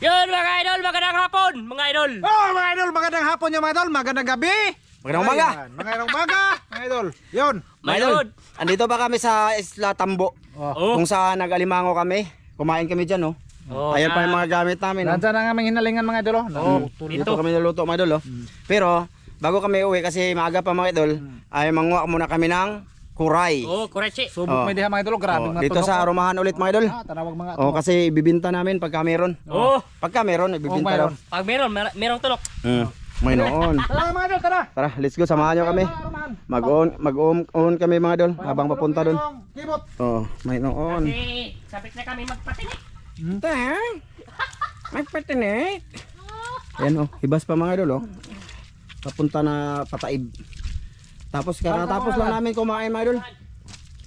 Yun mga idol, magandang hapon mga idol. Oh mga idol, magandang hapon yung mga idol, magandang gabi. Magandang umaga. Ayan, magandang umaga mga idol. Yun. Mga idol, andito ba kami sa Isla Tambo? Oh. Kung saan nag-alimango kami. Kumain kami dyan, oh. Oh, Ayan pa yung mga gamit namin, oh. Nandiyan ang aming hinalingan mga idol. Dito kami naluto, mga idol, oh. Pero, bago kami uwi, kasi maaga pa mga idol, ay manguha muna kami ng kuray. Oh, kuretsi. Subok may diha mga idol, grabe Oh, mga dito sa arumahan ulit, mga idol. Tanawag mga Oh, kasi ibibinta namin pagka meron. Oh, Pagka meron, ibibinta daw. mayroon. pag merong tulok. May noon. Tara mga idol, tara. Tara, let's go, samahan nyo kami. Mag-on kami, mga idol, habang papunta doon. Kibot. Oh, may noon. Kasi sabit na kami magpatinik. Magpatinik. Ayan, oh, hibas pa mga idol, oh. Papunta na Pataib. Tapos karatapos lang namin kumain, mga idol.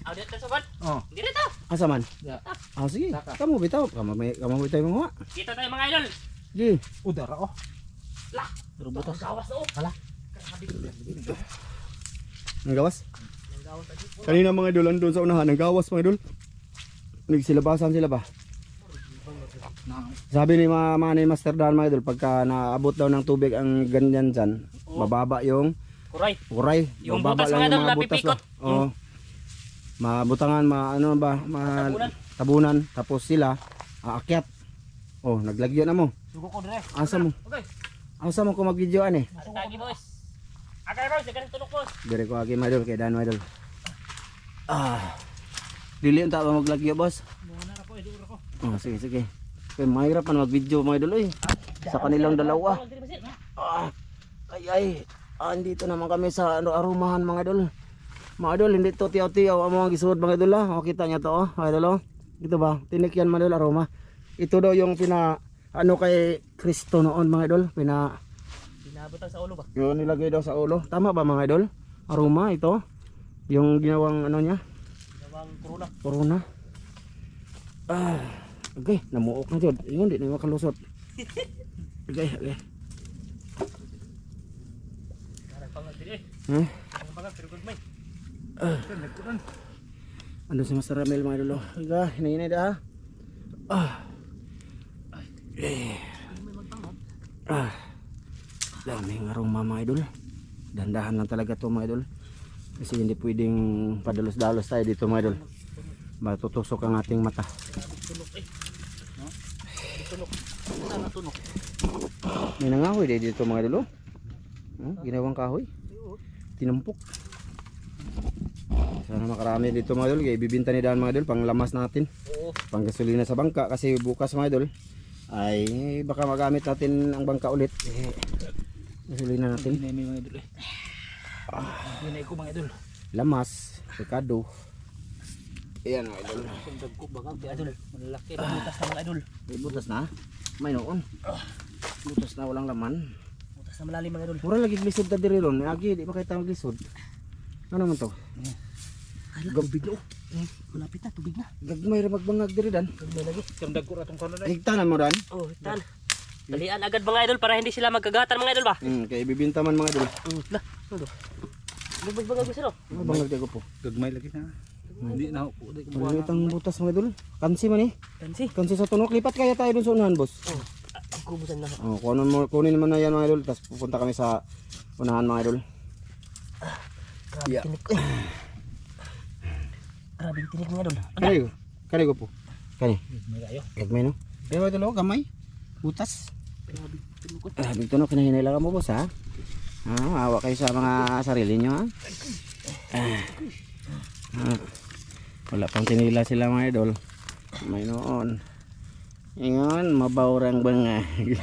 Audit na sugod. Oh. Dito. Asa man? Yeah. Ah, sige. Kamu bitaw. Kamu bitaw yung mga. Dito tayo mga idol. Sige. Udara oh. Lah. Butas gawas na oh. Hala. Ang gawas? Kanina mga idol, andun sa unahan. Ang gawas, mga idol. Nagsilabasan sila ba? Sabi ni ni Master Dan, mga idol, pagka naabot daw ng tubig ang ganyan dyan, mababa yung Kuray. kuray. Yung Mababa butas, lang mga yung idol, butas napipikot. lang. Oo. Mabutangan, ano ba? Tabunan. Tapos sila, aakyat. Oh, naglagyo na mo. Sugo ko dire. Asa mo? Okay. Asa mo kung mag-videoan eh? Tagi boys. Agay boys, ganun tulok boys. Dire ko agi mga idol, kay Dan mga idol. Dili unta ba maglagyo, boss? Oh, sige, sige. Kaya mahirap man mag-video mga idol, oy. Sa kanilang dalawa. Andito naman kami sa arumahan mga idol. Mga idol, hindi to tiyaw-tiyaw ang mga gisuod mga idol, ha. O, kita niya to, oh. Mga idol, oh. Ito ba? Tinik yan mga idol, aroma. Ito daw yung kay Kristo noon mga idol. Pinabutan sa ulo ba? Yung nilagay daw sa ulo. Tama ba mga idol? Aroma ito. Yung ginawang ano niya. Ginawang corona. Corona. Okay, namuok na jud. Ingon di na makalusot. Okay. Karang pangag dili. Ang pangag pero gugmay. Ano si Master Ramel mga idol? Higa, hinahinay da. Daming aroma mga idol. Dandahan lang talaga to mga idol. Kasi hindi pwedeng padalos-dalos tayo dito mga idol. Matutusok ang ating mata. Tulok eh. No? Tulok. Ano tulok? May nangahoy dito mga idol. Ginawang kahoy. Tinampok. Sana makarami dito mga idol. Kaya ibibinta ni Dan mga idol pang lamas natin. Oo. Pang gasolina sa bangka. Kasi bukas mga idol ay baka magamit natin ang bangka ulit. Gasolina natin. Hindi mga idol eh. Hindi ko mga idol. Lamas, Ricardo. Ayan mga idol. Sundag ko bangag di idol. Malaki butas na mga idol. May butas na. May noon. Butas na walang laman. Butas na malalim mga idol. Mura lagi glisod ta diri ron. Agi di makita ang glisod. Ano man to? Tubig na oh. Malapit na tubig na. Gagmay ra magbangag diri Dan. Tubig na lagi. Sundag ko ratong kanon eh. Higtanan mo Dan. Oh, tan. Dalian agad mga idol para hindi sila magkagatan mga idol ba? Kaya ibibinta man mga idol. Lah, ano? Lubog bangag gusto no? Bangag ko po. Gagmay lagi na. Hindi na ako. Maliit ang butas mga idol. Kansi man eh. Kansi. Kansi sa tunok. Lipat kaya tayo dun sa unahan boss. Oh, kubusan na. Oh, kunin mo na yan mga idol. Tapos pupunta kami sa unahan mga idol. Grabe tinik. Grabe tinik mga idol. Kani ko po. Kani. Gagmay kayo. Gagmay no. Pero ito lo, gamay. Butas. Grabe tinik. Dito no, kinahinay lang mo boss ha. Awa kayo sa mga sarili nyo ha. Wala pang tinila sila mga idol. May noon. Ingon, mabaurang bangag.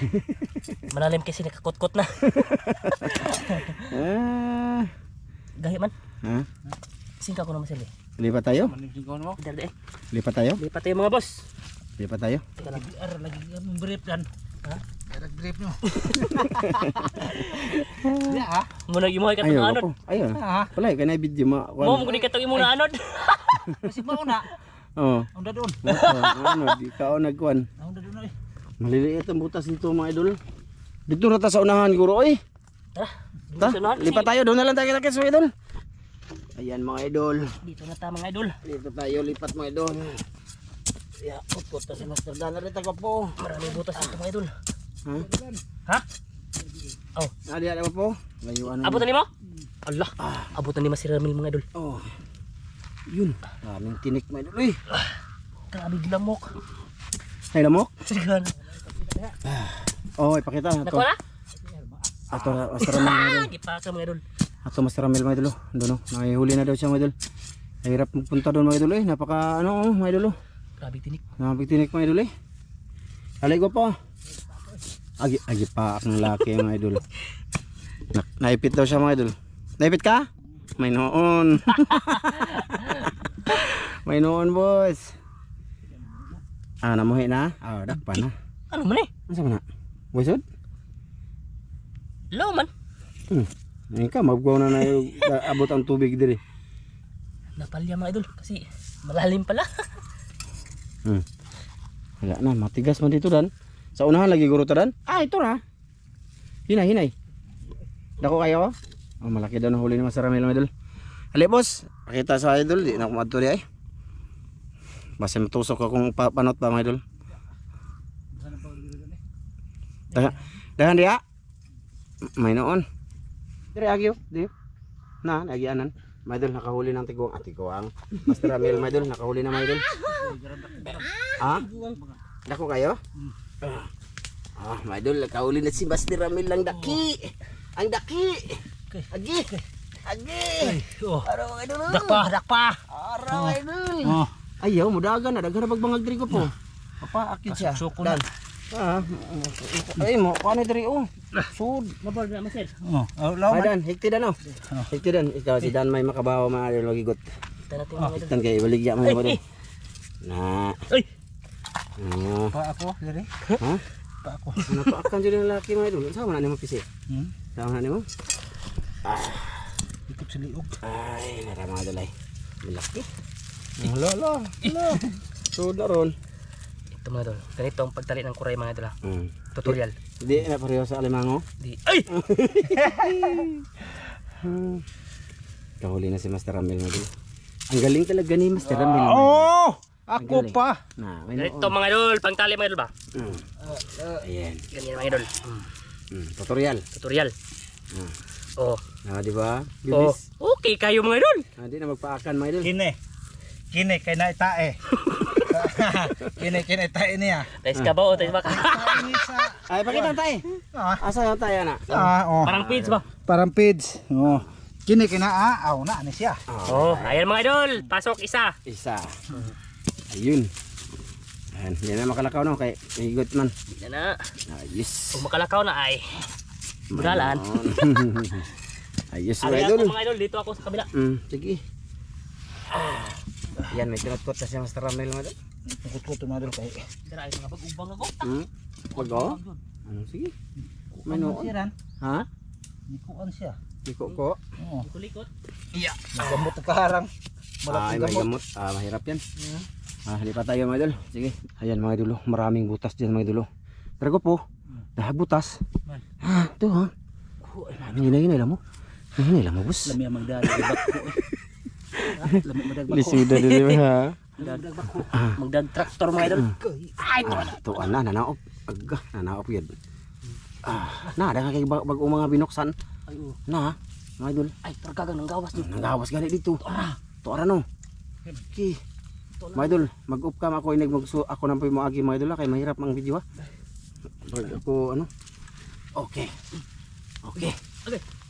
Malalim kasi nakakutkot na. Gahi man. Ha? Singka ko naman sila. Lipat tayo? Manising ko mo. Dali eh. Lipat tayo? Lipat tayo mga boss. Lipat tayo? Teka lang. Lagi kami brief dan. Ha? Erag brief nyo. Ya ha? Muna gimuhay ka itong Ayaw anod. po. Ayaw. Ha? Wala, kanay video ma. Mo mo guni ka itong imuna anod. Kasi mauna. Oo. Ang dadon. Ano, di ka o nagkuhan. Ang dadon eh. Maliliit ang butas dito mga idol. Dito na ta sa unahan guro oy. Tara. Lipat tayo, doon na lang tayo kita sa idol. Ayan mga idol. Dito na ta mga idol. Dito tayo lipat mga idol. Ya, utot ta si Master Dan rin taga po. Maraming butas dito mga idol. Ha? Ha? Oh, Ali ada po. Layuan. abutan ni mo? Allah, abutan ni Mas Ramil mga idol. Oh. Yun. Daming tinik mga idol. Uy. Grabe lamok. Ay lamok. Sigan. Oh, ipakita. Nako na? Ato Master Ramil mga idol. Gipaka mga idol. Ato Master Ramil mga idol. Doon oh. Nakihuli na daw siya mga idol. Hirap magpunta doon mga idol eh. Napaka ano oh, mga idol oh. Grabe tinik. Napitinik mga idol eh. Alay ko pa. Agi pa akong laki mga idol. Naipit daw siya mga idol. Naipit ka? May noon. May noon boss. Ah, namuhi na? Ah, dakpa na. Ano man eh? Ano sa mana? Busod? Law man. Ngayon ka, magbaw na yung abot ang tubig diri. Napalya mga idol kasi malalim pala. Wala na, matigas man dito dan. Sa unahan lagi guro ta dan. Ah, ito na. Hinay. Dako kayo? Oh, malaki daw na huli ni Master Ramil mga idol. Ali boss, pakita sa idol, di na ako madto di ay. Basta matusok akong panot pa mga idol. Dahan dia. May noon. Dire agyo, di. Na, nagianan. Mga idol nakahuli ng tigong. Tigong. Master Ramil mga idol nakahuli na mga idol. Ha? Dako kayo? Mga idol nakahuli na si Master Ramil ang daki. Ang daki. Agi. Oh. Araw mga idol. Dakpa. Araw mga idol. Ayaw, mudagan na. Daghan na pagbangag diri ko po. Papa, akit siya. Suko na. Ay mo, paano diri oh? Sud. Mabal na masel. Ay Dan, higti Dan oh. Higti Dan, ikaw si Dan may makabaho mga idol lagi got. Tara natin mga idol. Tan kay baligya mo idol. Na. Ay. Pa ako, diri. Ha? Pa ako. Ano pa akan jud ng lalaki mga idol? Sama na nimo pisi. Sama na nimo? Ikot sa liog. Ay, nara mga idol ay. Malaki. Lolo. Sud na ron. Ito mga idol. Ganito ang pagtali ng kuray mga idol. Tutorial. Di na pareho sa alimango. Di. Ay! Kahuli na si Master Ramil mga idol. Ang galing talaga ni Master Ramil. Oh! Ako pa. Na, may Ganito mga idol. Pangtali mga idol ba? Ayan. Ganyan mga idol. Tutorial. Tutorial. Oh. Di ba? Oh. Bibis. Okay kayo mga idol. Di na magpaakan mga idol. Kine kay na itae. Kine itae niya. Tais ka ba o tais baka? Ay, pakita tayo. Asa yung tayo na? Oh. Parang page ba? Parang page. Oh. Kine aw na ni siya. Oh, ayan mga idol. Pasok isa. Isa. Ayun. Ayan, hindi na makalakaw no kay higot man. Yan na. Ayos. Kung makalakaw na ay budalan. Ayos Ari mga idol. ako mga idol. Dito ako sa kabila. Sige. Yan, may tinut-kot na siya Master Ramil mga idol. Kutkot mga dol kay. Dara ay mga pag-ubang ako. Wag oh. Sige. May noon. Ha? Nikuan siya. Iko ko. Oh. Kulikot. Magamot ka harang. Ay, may gamot. Mahirap yan. Lipat tayo mga idol. Sige. Ayan mga idol. Maraming butas dyan mga idol. Pero po. Dahag butas. Ito ha. Hinay lang mo. Hinay lang mo boss. Lami ang magdali. Lisuda din ha. Magdag traktor mga idol. Ay, Ito na. Nanaop. Aga. Nanaop yan. Na. Dahil kay bagong mga binuksan. Na. Mga idol. ay, targagang ng gawas dito. Nagawas gani dito. Tuara no. Okay. Mga idol, mag-up ka ako inig ako nang mo agi mga idol kay mahirap ang video ha. Pag ako ano. Okay.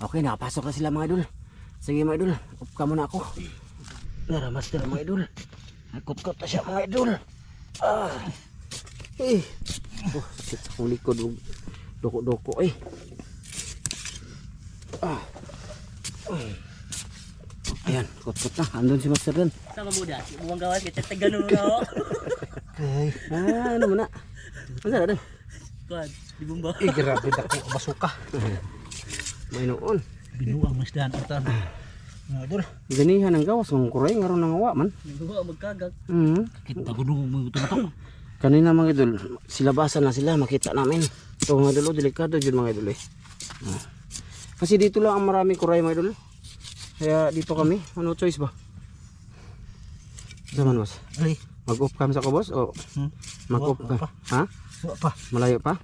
Okay, nakapasok na sila mga idol. Sige mga idol, up ka muna ako. Nara master mga idol. Nakut-kot na siya mga idol. Shit sa kong likod. Doko-doko eh. Ayan, kot-kot na. Andun si Master Dan. Sama muda, si buwang gawas kita tagano na ako. Ano mo na? Masa Dan? Kuan, di bumba. Grabe dako basuka. May noon. Binuang masdan utan. Mga dol. Ganihan ang gawas ng kuray ngaron nang awa man. Nagawa magkagag. Kita gunung mo ito na to. Kanina mga idol, silabasan na sila makita namin. Ito mga idol, delikado jud mga idol eh. Kasi dito lang ang maraming kuray mga idol. Kaya dito kami, ano choice ba? Zaman boss. Ay, Mag-off cam sa ko boss o mag-off Wala ka? pa. Ha? Wala pa. Malayo pa?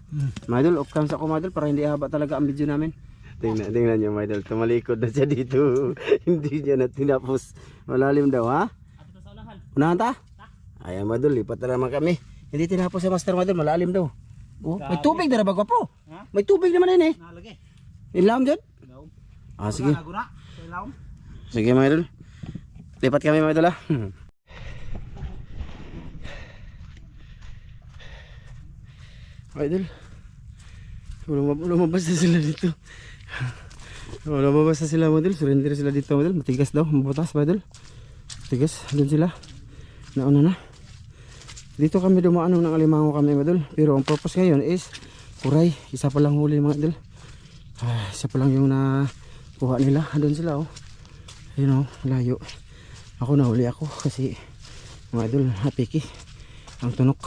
Mga idol, off cam sa ko mga idol para hindi haba talaga ang video namin. Tingnan nyo mga idol, tumalikod na siya dito. Hindi niya na tinapos. Malalim daw ha? Unahan ta? Ayan mga idol, lipat na naman kami. Hindi tinapos sa master mga idol, malalim daw. Oh, may tubig na ba po? Ha? May tubig naman yun eh. Nalagay. Ilam dyan? Ilaw. Ah sige. Nagura. Sa ilaw. Sige mga idol. Lipat kami mga idol ha. Mga idol. Lumabas na sila dito. Lumabas na sila mga idol. Surrender sila dito mga idol. Matigas daw. Mabutas mga idol. Matigas. Doon sila. Nauna na. Dito kami dumaan ng Alimango kami mga idol. Pero ang purpose ngayon is kuray. Isa pa lang huli mga idol. Isa pa lang yung nakuha nila. Doon sila oh. Ayun oh. Layo. Ako nahuli ako kasi mga idol hapiki ang tunok.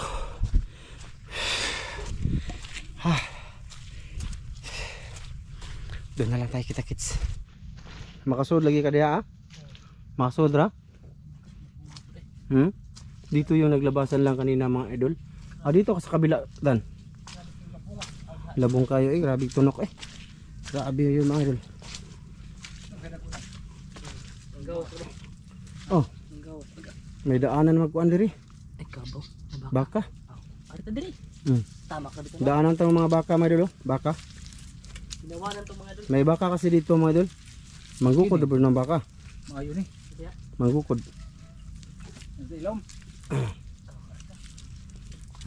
Doon na lang tayo kita kits. Makasud lagi ka diha ah? Makasud ra? Dito yung naglabasan lang kanina mga idol. Dito ka sa kabila dan. Labong kayo eh, grabe tunok eh. Grabe yun mga idol. Oh. May daanan magkuan diri. Ay kabaw. Baka. Ari ta diri. Tama ka dito. Daanan tong mga baka mga idol, oh. Baka. Ginawanan tong mga idol. May baka kasi dito mga idol. Manggukod daw ng baka. Maayo ni. Manggukod. Sa ilaw.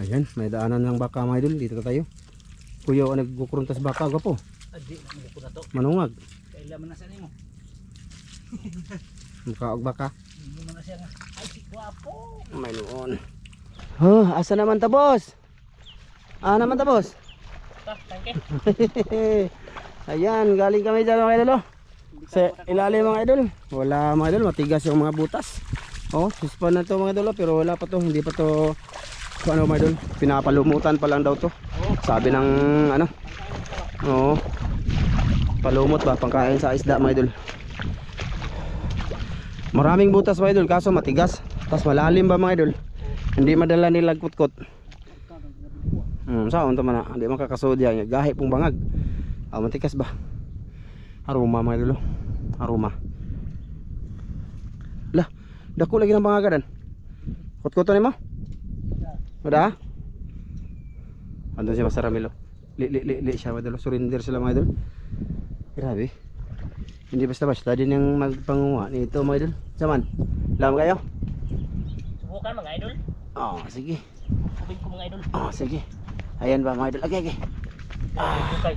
Ayan, may daanan ng baka mga idol. Dito tayo. Kuya o nagkukuruntas baka, gwapo. Adi, mo na to. Manungag. Kailan man na sa nimo. Mukha og baka. Hindi mo na siya nga. Ay, si guwapo. May noon. Oh, asa naman ta boss? Naman ta boss? Tangke. Ayan, galing kami dyan mga idol oh. Sa ilalim mga idol. Wala mga idol, matigas yung mga butas. Oh, suspend na to mga idol oh, pero wala pa to, hindi pa to ano mga idol, pinapalumutan pa lang daw to. Sabi ng ano. Oo. Palumot ba pangkain sa isda mga idol. Maraming butas mga idol kaso matigas. Tapos malalim ba mga idol? Hindi madala nila kutkot. Saan to man na, hindi makakasod yan. Gahi pong bangag. Matigas ba? Aroma mga idol. Aroma. Lah, dako lagi ng bangagan. Kutkoto ni mo? Wala? Andun si Master Ramilo. Li siya mga idol. Surrender sila mga idol. Grabe. Hindi basta-basta din yung magpangunga nito mga idol. Saman, alam kayo? Subukan mga idol. Sige. Sabihin ko mga idol. Sige. Ayan ba mga idol? Okay. Hukay.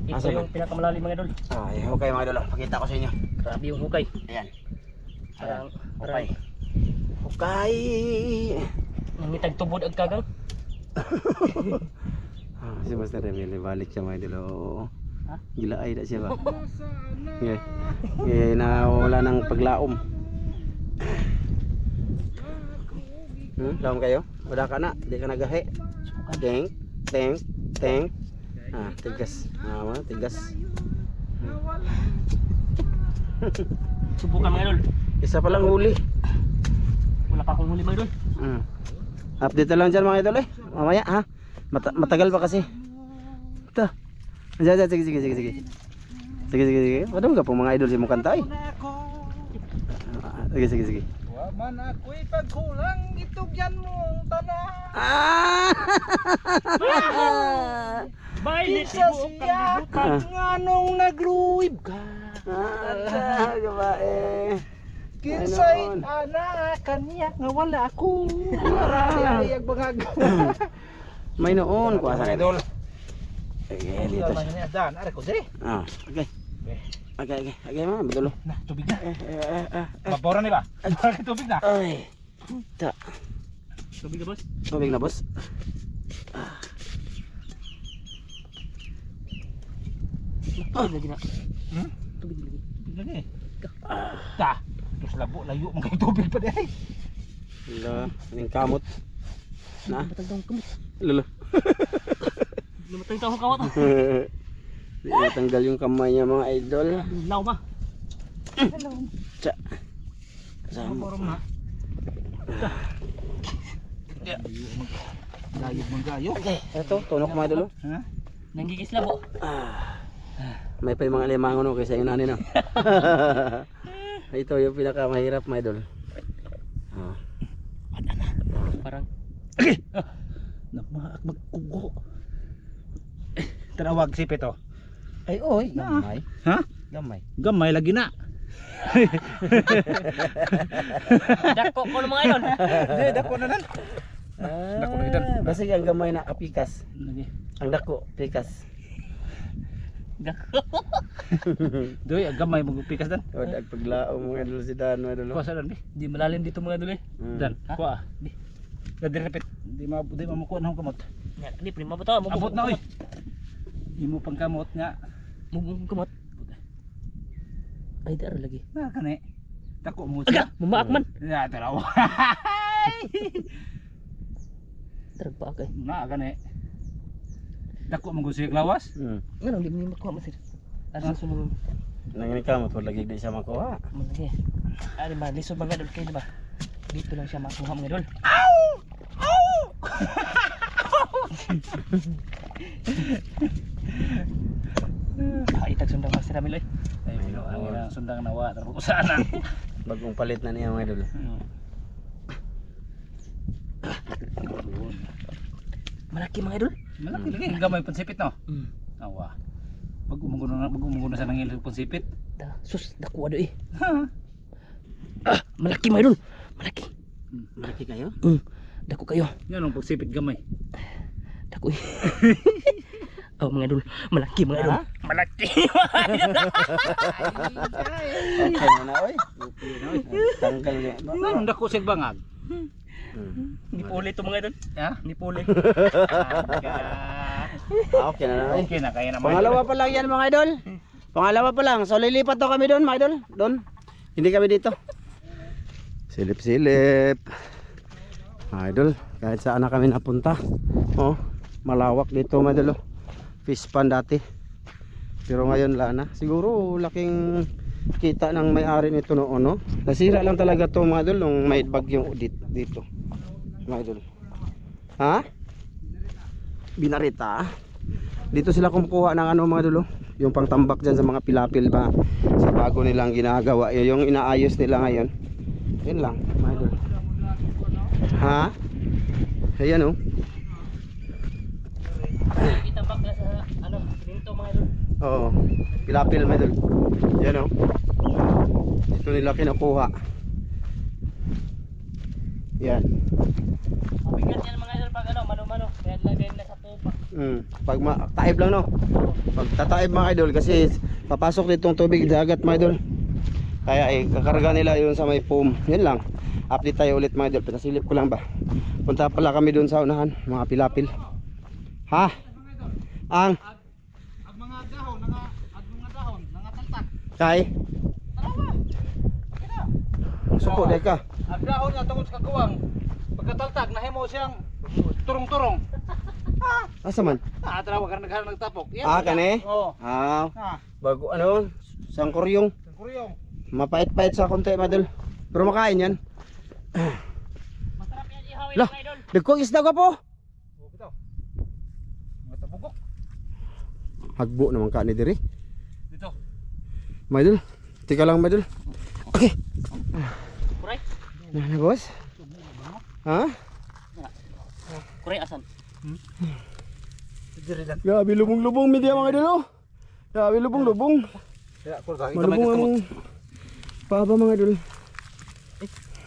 Ito Asa yung pinakamalalim mga idol. Okay mga idol. Pakita ko sa inyo. Grabe yung hukay. Ayan. Parang Okay. nangitag tubod ang kagang. Si Master Ramilo balik siya mga idol. Oo. Ha? Gila ay na siya ba? Ngayon na wala ng paglaom. Laom kayo? Wala ka na? Hindi ka nagahe? Teng. Tigas. Tigas. Subukan mga idol. Isa pa lang huli. Wala pa akong huli mga idol. Update na lang dyan mga idol eh. Mamaya ha. Matagal pa kasi. Ito. Sige. Madam ka po mga idol si mong kanta eh. Sige. Man ako'y pagkulang itugyan mong tanan. Bay, Kinsa siya nganong nagluwib ka. Gabae. Kinsay anak kaniya nga wala ako. Marami ang bangag. May noon ko asa idol. Dito. Dan, are ko dire. Okay, mga betul. Nah, tubig na. Baboran ni ba? Tubig na. Ay. Tubig na, boss. Tubig na, boss. Tubig lagi na. Tubig lagi. Tubig lagi. Ta. Terus labo layo mong kay tubig pa dai. Wala, ning kamot. Na. Matang kamot. Lolo. Matang taho kawat. Di natanggal yung kamay niya mga idol. Law ba? Tsa. Sama. Morom na. Gayog man gayo. Okay, ito, tunok mga idol. Ha? Nanggigis labo. May pa yung mga limango no kaysa yung nani no. Ito yung pinakamahirap mga idol. Parang Namaak magkugo. Tanawag sipit oh. Ay oy, gamay. Ha? Gamay. Gamay lagi na. dako ko ng mga idol. Di dako na nan. Dako na idol. Basta ang gamay na kapikas. Lagi. Ang dako, pikas. Dako. Doy gamay magpikas dan. O paglaom mga idol si Dan mga idol. Kuha sa dan bi. Di malalim dito mga idol eh. Dan, kuha. Bi. Dadi repet. Di mamukuha na akong kamot. Di prima ba to? Abot na oy. Imo pang kamot nga. Mubong kumot. Ay dar lagi. Na kani. Dako mo Aga, mamaak man. Ya taraw. Terpa kay. Na kani. Dako mo gusik lawas. Ngano di mo makuha masir. Asa sunod. Nangini ka mo lagi di siya makuha. Malagi. Ari ba lisod mga idol kay di ba? Dito lang siya makuha mga idol. Itag sundang master namin loy. Ay pino ang ilang sundang nawa taro ko sana. Bagong palit na niya mga idol. Malaki mga idol. Malaki lagi gamay pansipit no. Awa. Pag umugo na sa nangil pansipit. Sus dako ado eh. Malaki mga idol. Malaki. Malaki kayo? Dako kayo. Yan ang pagsipit gamay. Dako eh. Oh mga idol, malaki mga idol. Malaki. Okay na oy. Tanggal niya. Anong dako sig bangag? Hindi puli ito mga idol. Ha? Hindi puli. Okay na oy. Okay na kaya naman. Pangalawa pa lang yan mga idol. Pangalawa pa lang. So lilipat to kami doon mga idol. Doon. Hindi kami dito. Silip-silip. Mga idol, kahit saan na kami napunta. Oh, malawak dito mga idol. Fish pond dati. Pero ngayon wala na. Siguro laking kita ng may-ari nito noon, no? Nasira lang talaga to mga idol nung may bagyong dito. Mga idol. Ha? Binarita. Dito sila kumukuha ng ano mga idol, yung pangtambak dyan sa mga pilapil ba sa bago nilang ginagawa. Yung inaayos nila ngayon. Yun lang mga idol. Ha? Ayan oh. Itambak na sa ano, dito mga idol. Oo. Pilapil mga idol. Yan oh. Dito nila kinukuha. Yan. Mabigat yan mga idol pag ano, mano-mano. Kaya lagay na sa tuba. Pag taib lang no. Pag tataib mga idol kasi papasok ditong tubig dagat mga idol. Kaya kakarga nila yun sa may foam. Yan lang. Update tayo ulit mga idol. Pinasilip ko lang ba. Punta pala kami doon sa unahan, mga pilapil. Ha? Ang mga dahon, mga taltak. kay suko day ka. Ang dahon nga tungod sa kagawang. Pagkataltak nahimo siyang turong-turong. Asa man? Tarawa ka naghahanap nagtapok. Kani? Oo. Bago ano? Sangkuryong. Kuryong. Mapait-pait sa konti madol. Pero makain yan. Masarap yan ihawin Lah, mga idol. dagkong isda ka po. Bitaw. Matapugok. Hagbo naman ka ni diri. Dito. Madol. Tika lang madol. Okay. Kuray. Na boss. Ha? Kuray asan? Diri dan. Grabe lubong-lubong media mga idol. Oh. Grabe lubong-lubong. Ya, ko sa Malubong ang paba mga idol.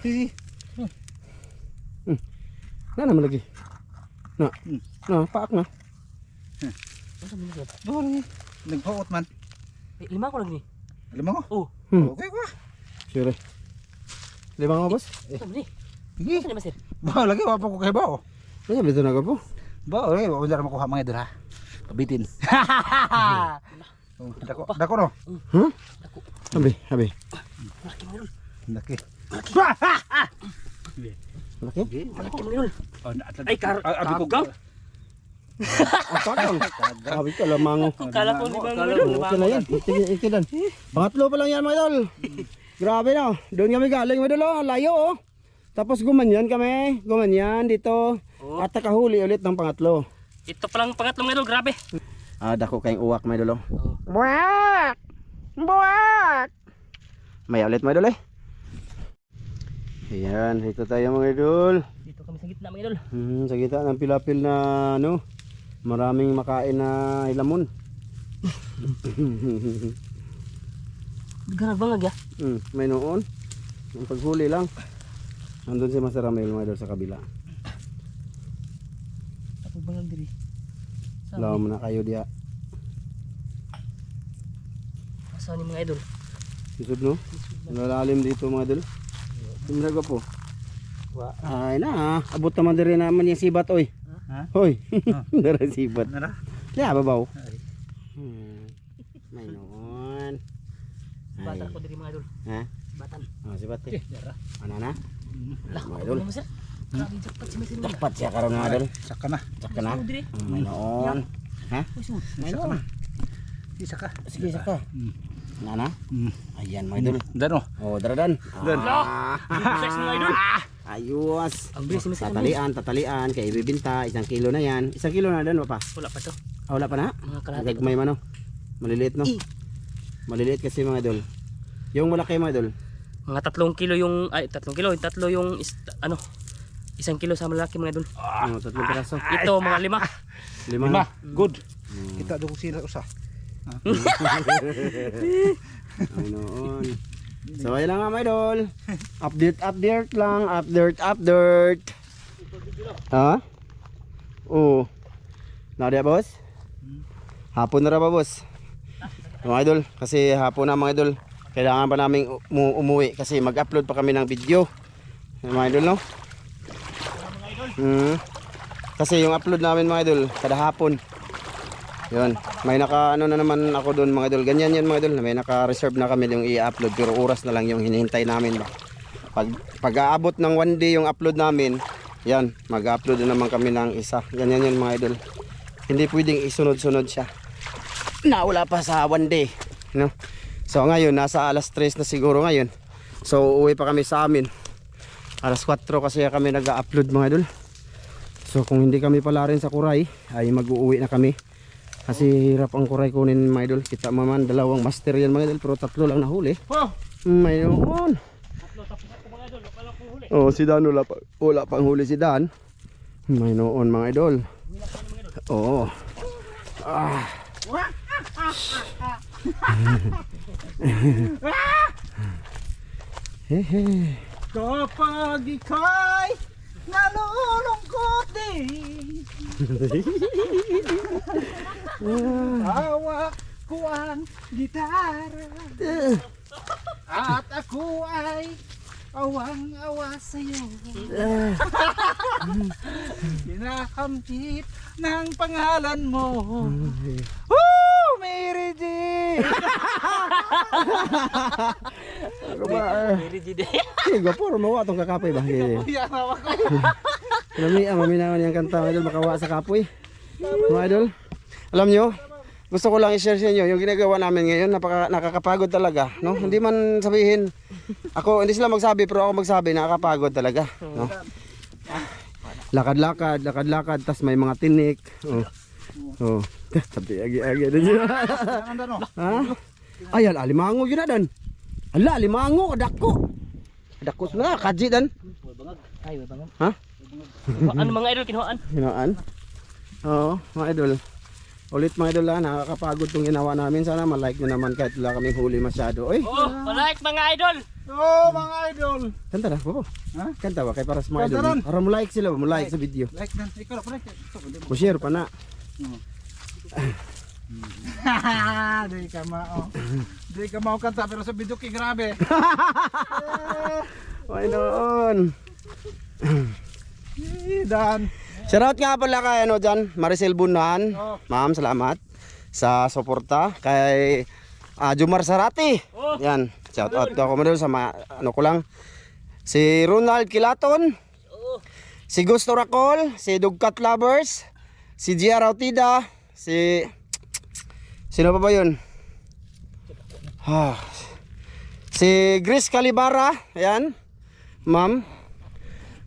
Sisi. Na naman lagi. Na. Na, paak na. Doon. Nagpaot man. Lima ko lang ni. Lima ko. Oh. Okay ko. Sure. Lima nga boss. Ito ni. Sige. Saan ni masir? Ba lagi wa pa ko kay bao. Nasa bito na ka po. Ba, wa dara makuha mga idol ha. Pabitin. Dako no. Huh? Abi. Malaki mga idol. Laki. Malaki? Malaki mga idol. Ay, abi ko gaw. Apakang. Abi ka lamang. Kala ko ni bang idol. Okay na yan. Ikidan. Pangatlo pa lang yan mga idol. Grabe na. Doon kami galing mga idol. Layo oh. Tapos gumanyan kami. Gumanyan dito. Oh. At nakahuli ulit ng pangatlo. Ito palang pangatlo mga idol, grabe. Dako kayong uwak mga idol. Oh. Buwak! Buwak! May ulit mga idol eh. Ayan, dito tayo mga idol. Dito kami sa gitna mga idol. Sa gitna ng pilapil na ano, maraming makain na hilamon. Garag bangag ya. May noon. Ang paghuli lang. Nandun si Master Ramel mga idol sa kabila. Ako bangag diri. Lawa mo na kayo diya. Asa ni mga idol? Isod no? Nalalim dito mga idol. Tumraga po. Ay na, abot naman din naman yung sibat oy. Ha? Hoy. Dara sibat. Nara? Ya babaw. Ay. May noon. Batan ko diri mga idol. Ha? Batan. Sibat Eh, eh. dara. Ano na? Lah, Mga ako idol. naman sir. Grabe jackpot si Messi. Dapat siya karon mga idol. Saka na. Tsaka na. Diri. May noon. Ha? Usod. May Saka noon. na. Isa ka. Sige saka. Nana? Ayan mga idol. Dano. Oh, daradan. Dan. Size mga idol. Ayos. Ang bilis si Messi. Tatalian kay ibibinta, 1 kilo na yan. 1 kilo na dan pa. Wala pa to. Wala pa na. Mga kalahati. Gagmay man no. Maliliit no. Eh. Maliliit kasi mga idol. Yung malaki mga idol. Mga 3 kilo yung ay 3 kilo, 3 yung ano 1 kilo sa malaki mga idol. 3 piraso. Ito mga 5. 5. Lima. Good. Kita doon sila usa. Ay noon. So ayun lang nga mga idol. Update lang. Update. Ha? Oo. Nadia boss? Hapon na ra ba boss? Mga idol, kasi hapon na mga idol. Kailangan pa namin umuwi kasi mag-upload pa kami ng video. Mga idol no? Kasi yung upload namin mga idol kada hapon. Yun, may naka ano na naman ako doon mga idol. Ganyan yun mga idol, may naka-reserve na kami yung i-upload pero oras na lang yung hinihintay namin ba. Pag-aabot ng 1 day yung upload namin, yan, mag-upload na naman kami ng isa. Ganyan yun mga idol. Hindi pwedeng isunod-sunod siya. Wala pa sa 1 day, no? So ngayon nasa alas 3 na siguro ngayon. So uuwi pa kami sa amin. Alas 4 kasi kami nag-upload mga idol. So kung hindi kami pala rin sa kuray ay mag-uuwi na kami. Kasi hirap ang kuray kunin mga idol. Kita mo man 2 master yan mga idol pero 3 lang nahuli. Mayroon. Oh, si Dan wala pang huli si Dan. Mayroon mga idol. Oo. Hehe. Kapag ika'y nalulungkot din, hawak ko ang gitara at ako ay awang-awa sa'yo. Kinakampit ng pangalan mo. Woo! Mary G! Ano ba? Very dide. Sige, puro mawa tong kakapoy ba? Yan hawak ko. Maminawan yung kanta mga idol, makawa sa kapoy. Mga idol, alam nyo, gusto ko lang i-share sa inyo yung ginagawa namin ngayon. Nakakapagod talaga, no? Hindi man sabihin ako, hindi sila magsabi pero ako magsabi, nakakapagod talaga, no? Lakad-lakad, tas may mga tinik. Oh. Tapi agi-agi din siya. Ha? Ay, alimango yun na dan. Ala, alimango, kadako. Kadako na, kaji dan. Ay, bangag. Ha? Ano mga idol kinuhaan? Hinaan? Oo, mga idol. Ulit mga idol ha, nakakapagod tong ginawa namin. Sana malike nyo naman kahit wala kaming huli masyado. Oy, Oh, palike mga idol. Oh, mga idol. kanta na, Popo. Ha? Kanta ba? Kay para sa mga Kanta idol. ron. Para mo like sila, mo like sa video. Like na, ikaw pa like. Mo share pa na. Di ka mao. Di ka mao kanta pero sa video ki grabe. Ay noon. Dan. Shoutout nga pala kay ano dyan, Maricel Bunan. Oh. Ma'am, salamat sa suporta kay Jumar Sarati. Oh. Yan, shoutout ko mo doon sa ano ko lang. Si Ronald Kilaton, Oh. si Gusto Racol, si Dugkat Lovers, si Gia Rautida, sino pa ba yun? Si Grace Calibara, ayan, ma'am.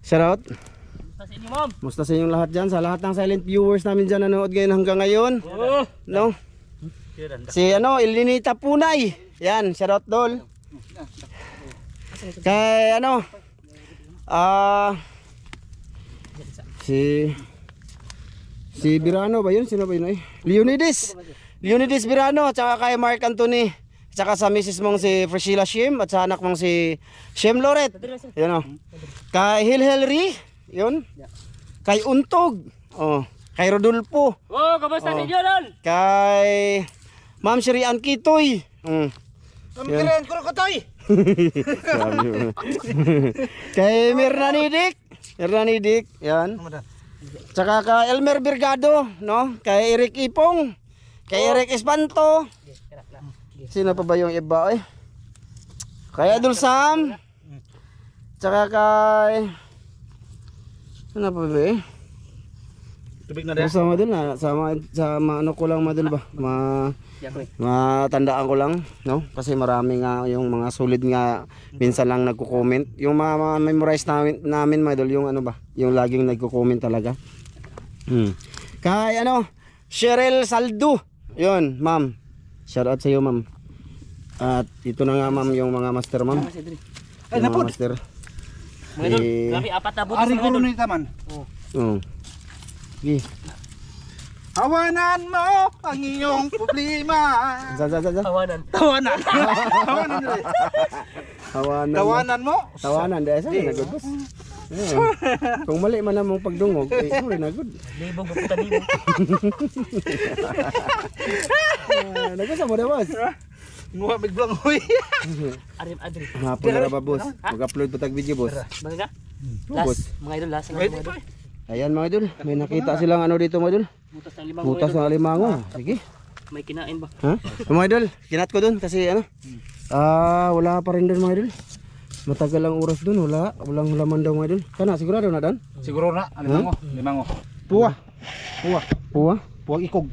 Shoutout. Basta sa inyo, ma'am. Musta sa inyong lahat dyan, sa lahat ng silent viewers namin dyan nanood ngayon hanggang ngayon. Oh. No? Si Elinita Punay. Yan, shoutout dol. Kay si Birano ba yun? Sino ba yun? Leonidas Birano, at saka kay Mark Anthony, at saka sa misis mong si Priscilla Shim, at sa anak mong si Shem Loret. Yun o. Kay Hilhelry, yun. Kay Untog, kay Rodolfo. Oh, kamusta sa inyo, Lol? Kay Ma'am Shirian Kitoy. Kamikirin ko ko toy. Kay Mernanidik, yan. Tsaka kay Elmer Birgado, no? Kay Eric Ipong, kay Eric Espanto. Sino pa ba yung iba eh? Kay Adol Sam. Tsaka kay ano pa ba eh? Tubig na din. Sama dun na, sama ano ko lang madul ba? Matandaan ko lang, no? Kasi marami nga yung mga solid nga minsan lang nagko-comment. Yung memorize namin madul yung ano ba? Yung laging nagko-comment talaga. Kay Cheryl Saldo. Yun, ma'am. Shout out sa iyo, ma'am. At ito na nga, ma'am, yung mga master, ma'am. Ay, napod. Master. Mga idol, grabe, 4 na butas, Ari mga guro idol. ni taman. Sige. Tawanan mo ang iyong problema. Tawanan. Tawanan. Tawanan rin. Tawanan mo. Tawanan dahil sa nagod boss. Kung mali man namong pagdungog, sorry nagod. Libog, pupunta libog. Nagasa mo na boss. Nguha biglang huy. Adri. Hapon na ba boss? Mag-upload pa tag video boss. Mga nga? Boss. Mga idol, last na Wait, mga idol. Ayan mga idol, may nakita silang ano dito mga idol. Butas ng limang Butas ng alimango. Sige. May kinain ba? Ha? Mga idol, kinat ko dun kasi wala pa rin dun mga idol. Matagal ang oras dun, walang laman daw mga idol. Kana sigurado na dan? Siguro na, limango, limango. Puwa. Puwa? Puwag ikog.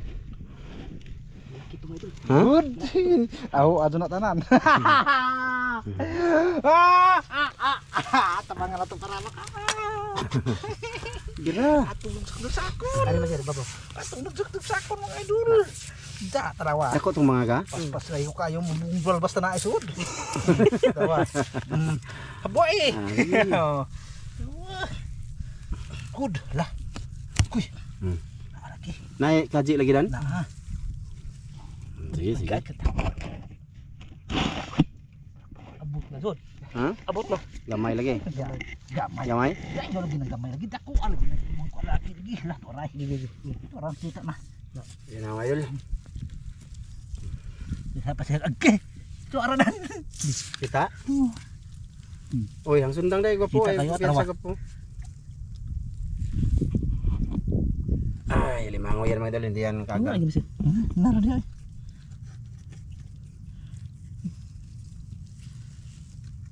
Kito mga idol. Ha? Good. Ako adto na tanan. Tabangan na to para maka. Gira. Atong sa ako. Ari masir, babo. Atong nagdugtug sa ako mga idol. Da tarawa. Dako tong mga ka? Pas layo kayo mumbal basta na isud. Tawa. Aboy. Good lah. Kuy. Lagi. Naik kaji lagi dan? Nah. Sige. Abot na zon. Ha? Abot na. Gamay lagi. Gamay. Gamay? Ya yo lagi nang gamay lagi dako lagi nang ko lagi lah oray. Orang kita na. Yan na mga idol. Siapa sih agke? Suara dan. Kita? Uy, ang sundang dahil gwapo. Kita kayo, Piyansa tarawa. gwapo. Ay, limango yan mga idol. Hindi yan Ano kagat. lagi masir? Naro dia.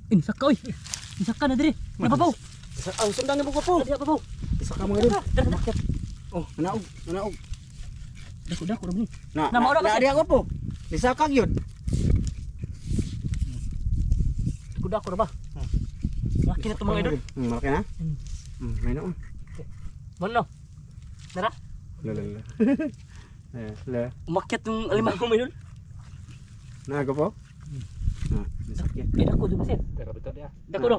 Ini saka oy. Ini saka na dire. Nababaw. Ang sundang na gwapo. Dali nababaw. Isa ka mga idol. Makyat. Oh, manaog. Dako ra ni. Na, Na, mauna kasi. dia gwapo. Isa ka gyud. Kuda ko ra ba? Laki na to mga idol. Malaki na? May noon. Mana? Nara? Lala. La. Umakyat yung alimang ko mga idol. Na gwapo? Sakit. Eh dako di masir. Pero betul dia. Dako do.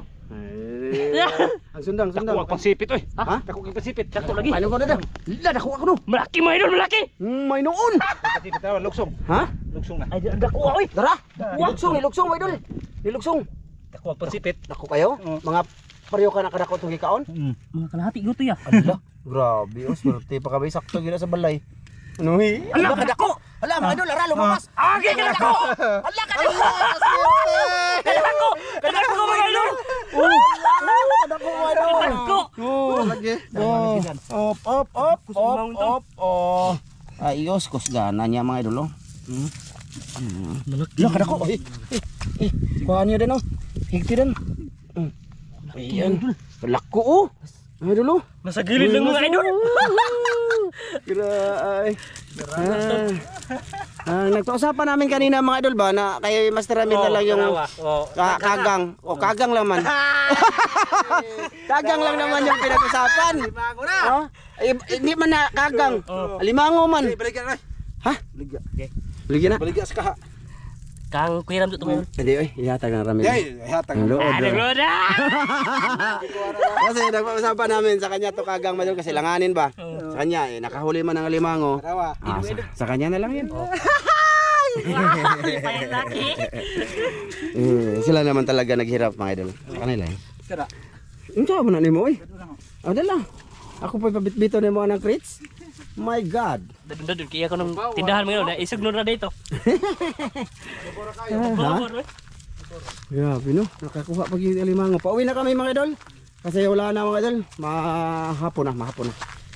Ang sundang. Dako pang sipit oy. Ha? Dako kang sipit. Dako lagi. Paano ko na daw? Lila, dako ako no. Malaki mga idol, malaki. May noon. Sipit tawa luksong. Ha? Luksong na. Ay dako oy. Dara. Niluksong, may idol. Niluksong. Dako pang sipit. Dako kayo? Mga pareho ka na kadako itong gikaon? Mga kalahati guto ya. Ala, grabe. Oh, swerte pa kami. Sakto gila sa balay. Ano Ala, kadako. Ala, mga idol, ara, lumabas. Okay, kadako. Ala, kadako. Kadako mga idol. Kadako, mga idol. Kadako. Lagi. Op. Oh. Ayos, kusgana niya mga idol. Malaki. Ala, kadako. Kuhaan niyo din, oh. Higti din. Ayan. Lako, oh. Mga idol, oh. Nasa gilid ng mga idol. Graay. Nagpausapan namin kanina mga idol ba na kay Master Ramil na lang yung kagang. O kagang lang man. Kagang lang naman yung pinag-usapan. Oh, hindi man na kagang. Alimango man. Baligyan na. Ha? Baligyan na. Baligyan sa kaha. Kang kuiram to mga idol. Hindi oy, ihatag ng Ramil. Yay, hatag. Ang lood. Nagloda. Kasi nagpausapan namin sa kanya to kagang madol kasi langanin ba? Sa kanya nakahuli man ng alimango. Rawa. Sa kanya na lang yun. Payat laki. Sila naman talaga naghirap mga idol. Sa kanila eh. Kada. Unsa mo na nimo oy? Oh, dala. Ako pa pabit-bito nimo ng crates. My God. Dadun kaya ko nung tindahan mga idol. Isog nun na dito. Grabe no. Nakakuha pag yung alimango. Pauwi na kami mga idol. Kasi wala na mga idol. Mahapon na.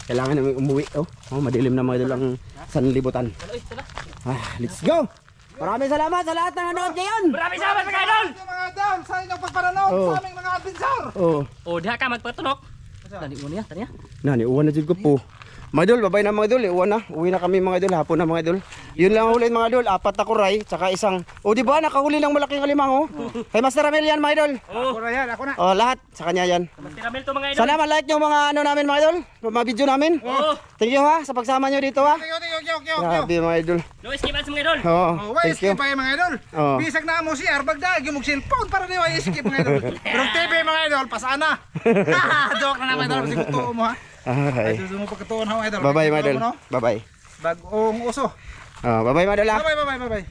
Kailangan namin umuwi. Oh, madilim na mga idol ang sanlibutan. Let's go. Maraming salamat sa lahat ng nanood ngayon. Maraming salamat mga idol. Mga idol, sa inyong pagpanonood sa aming mga adventure. Oh. Diha ka magpatunok. Tani unya, tani. Nani, uwan na dyan ko po. Mga idol, babay na mga idol, uwan na. Uwi na kami mga idol, hapon na mga idol. Yun lang huli mga idol, 4 na kuray, tsaka isang, di ba, nakahuli ng malaking alimango. Kay Master Ramil yan mga idol. Ako na yan, ako na. Lahat, sa kanya yan. Tiramel to mga idol. Sana ma-like nyo mga ano namin mga idol, mga video namin. Thank you ha, sa pagsama nyo dito ha. Thank you. Grabe mga idol. No skip ads mga idol. Thank you. Skip pa mga idol. Bisag na mo si Arbagdag, yung cellphone para di wa skip mga idol. Pero TV mga idol, pasana. Joke na naman idol, kasi kuto mo ha. Alright. Susunod mo pagkatuon ha mga idol. Bye bye mga idol. Bye bye. Bagong uso. Bye bye mga idol ha. Bye bye.